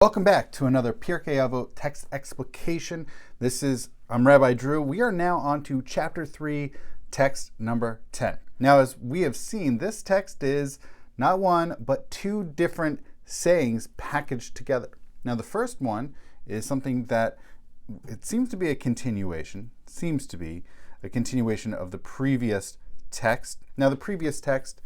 Welcome back to another Pirkei Avot text explication. I'm Rabbi Drew. We are now on to chapter 3, text number 10. Now, as we have seen, this text is not one, but two different sayings packaged together. Now, the first one is something that it seems to be a continuation of the previous text. Now, the previous text,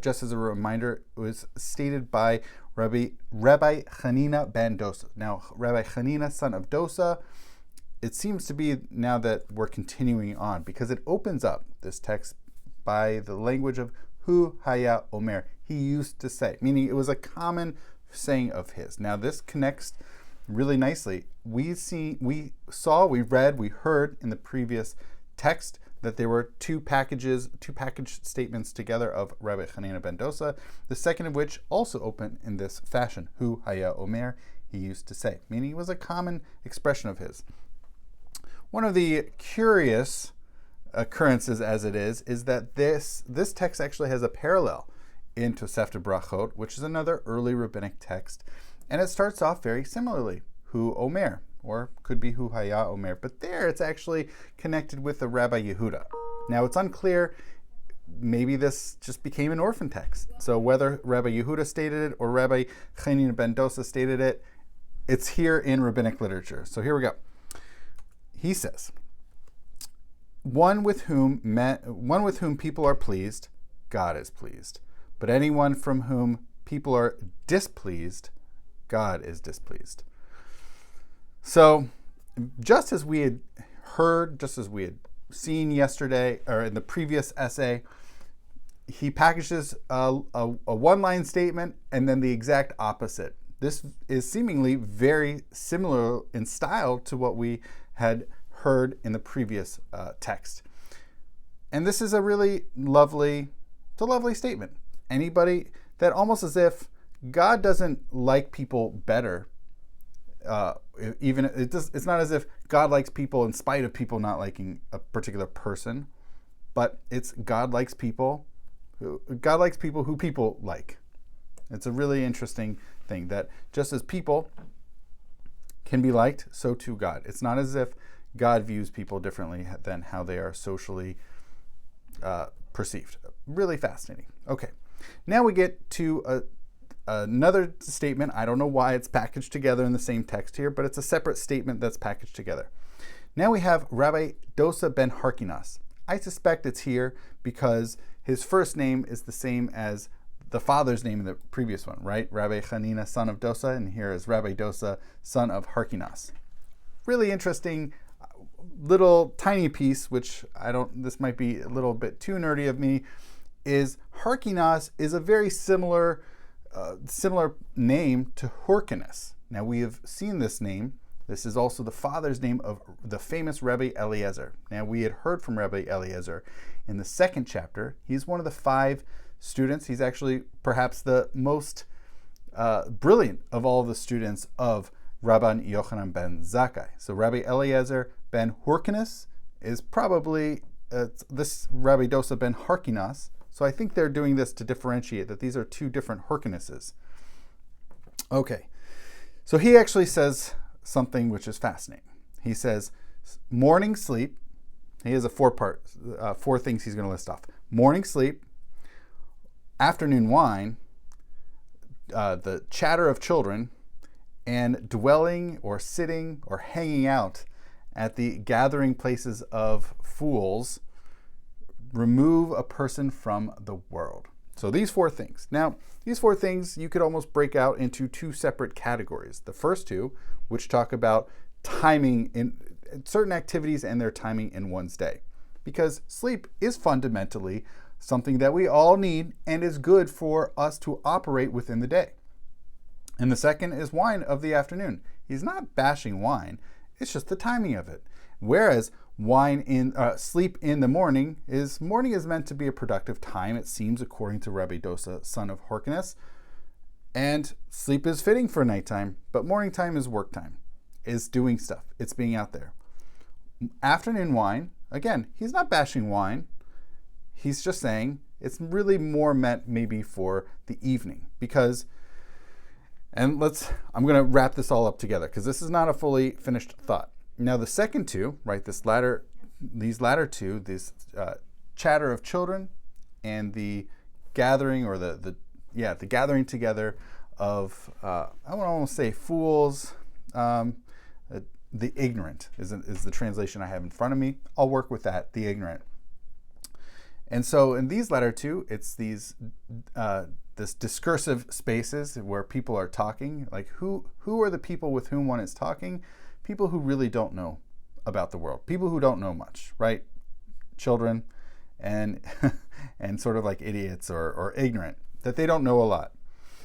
just as a reminder, was stated by Rabbi Hanina ben Dosa. Now, Rabbi Hanina, son of Dosa, it seems to be now that we're continuing on because it opens up this text by the language of Hu Haya Omer. He used to say, meaning it was a common saying of his. Now, this connects really nicely. We read, we heard in the previous text that there were two packaged statements together of Rabbi Hanina ben Dosa, the second of which also opened in this fashion, Hu Haya Omer, he used to say, meaning it was a common expression of his. One of the curious occurrences as it is that this text actually has a parallel in Tosefta Brachot, which is another early rabbinic text, and it starts off very similarly, Hu Omer, or could be Hu Haya Omer, but there it's actually connected with the Rabbi Yehuda. Now it's unclear, maybe this just became an orphan text. So whether Rabbi Yehuda stated it or Rabbi Hanina ben Dosa stated it, it's here in rabbinic literature. So here we go. He says, one with whom people are pleased, God is pleased. But anyone from whom people are displeased, God is displeased. So, just as we had heard, just as we had seen yesterday, or in the previous essay, he packages a one-line statement and then the exact opposite. This is seemingly very similar in style to what we had heard in the previous text. And this is a really lovely statement. Anybody that almost as if God doesn't like people better. It's not as if God likes people in spite of people not liking a particular person, but it's God likes people who people like. It's a really interesting thing that just as people can be liked, so too God. It's not as if God views people differently than how they are socially perceived. Really fascinating. Okay, now we get to another statement. I don't know why it's packaged together in the same text here, but it's a separate statement that's packaged together. Now we have Rabbi Dosa ben Harkinas. I suspect it's here because his first name is the same as the father's name in the previous one, right? Rabbi Hanina, son of Dosa, and here is Rabbi Dosa, son of Harkinas. Really interesting little tiny piece, which this might be a little bit too nerdy of me, is Harkinas is a very similar name to Hyrcanus. Now we have seen this name. This is also the father's name of the famous Rabbi Eliezer. Now we had heard from Rabbi Eliezer in the second chapter. He's one of the 5 students. He's actually perhaps the most brilliant of all the students of Rabban Yochanan ben Zakkai. So Rabbi Eliezer ben Hyrcanus is probably this Rabbi Dosa ben Harkinas. So I think they're doing this to differentiate that these are two different Hyrcanuses. Okay, so he actually says something which is fascinating. He says, morning sleep. He has a 4 things he's going to list off. Morning sleep, afternoon wine, the chatter of children, and dwelling or sitting or hanging out at the gathering places of fools remove a person from the world. So these 4 things. Now, these 4 things you could almost break out into 2 separate categories. The first 2, which talk about timing in certain activities and their timing in one's day. Because sleep is fundamentally something that we all need and is good for us to operate within the day. And the second is wine of the afternoon. He's not bashing wine, it's just the timing of it. Whereas sleep in the morning is meant to be a productive time, it seems, according to Rabbi Dosa, son of Hyrcanus. And sleep is fitting for nighttime, but morning time is work time, is doing stuff, it's being out there. Afternoon wine, again, he's not bashing wine, he's just saying it's really more meant maybe for the evening, because And I'm going to wrap this all up together because this is not a fully finished thought. Now, the second two, right, these latter two, this chatter of children and the gathering, or the gathering together of, I want to almost say fools, the ignorant is the translation I have in front of me. I'll work with that, the ignorant. And so in these latter two, it's these this discursive spaces where people are talking. Like who are the people with whom one is talking? People who really don't know about the world. People who don't know much, right? Children and and sort of like idiots or ignorant, that they don't know a lot.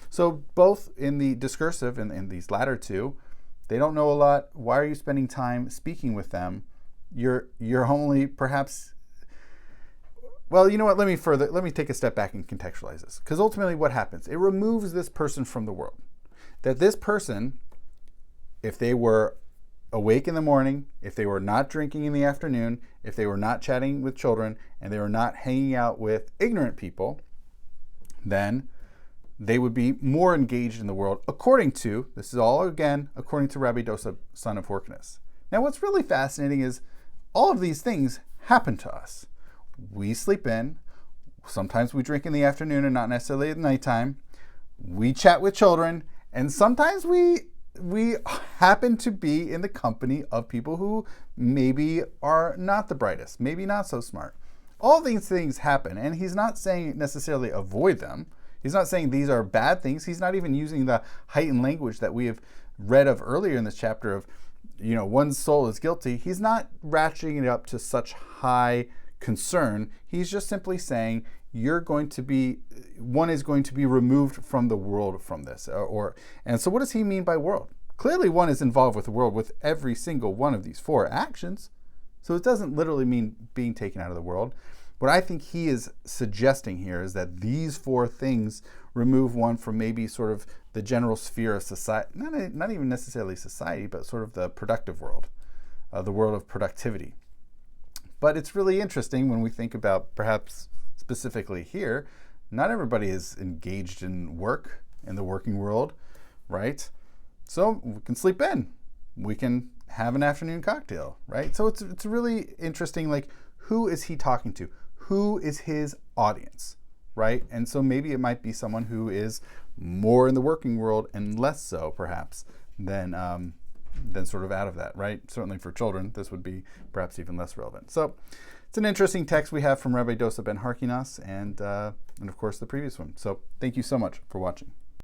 So both in the discursive and in these latter two, they don't know a lot. Why are you spending time speaking with them? You're only perhaps, well, you know what? Let me take a step back and contextualize this. Because ultimately what happens? It removes this person from the world. That this person, if they were awake in the morning, if they were not drinking in the afternoon, if they were not chatting with children, and they were not hanging out with ignorant people, then they would be more engaged in the world, according to Rabbi Dosa, son of Horkinus. Now, what's really fascinating is all of these things happen to us. We sleep in. Sometimes we drink in the afternoon and not necessarily at nighttime. We chat with children, and sometimes we happen to be in the company of people who maybe are not the brightest, maybe not so smart. All these things happen, and he's not saying necessarily avoid them. He's not saying these are bad things. He's not even using the heightened language that we have read of earlier in this chapter of, one's soul is guilty. He's not ratcheting it up to such high concern. He's just simply saying one is going to be removed from the world from this. And so what does he mean by world? Clearly one is involved with the world with every single one of these four actions. So it doesn't literally mean being taken out of the world. What I think he is suggesting here is that these four things remove one from maybe sort of the general sphere of society, not even necessarily society, but sort of the productive world, the world of productivity. But it's really interesting when we think about, perhaps specifically here, not everybody is engaged in work, in the working world, right? So we can sleep in. We can have an afternoon cocktail, right? So it's really interesting, like, who is he talking to? Who is his audience, right? And so maybe it might be someone who is more in the working world and less so, perhaps, than sort of out of that, right? Certainly for children, this would be perhaps even less relevant. So it's an interesting text we have from Rabbi Dosa ben Harkinas and of course the previous one. So thank you so much for watching.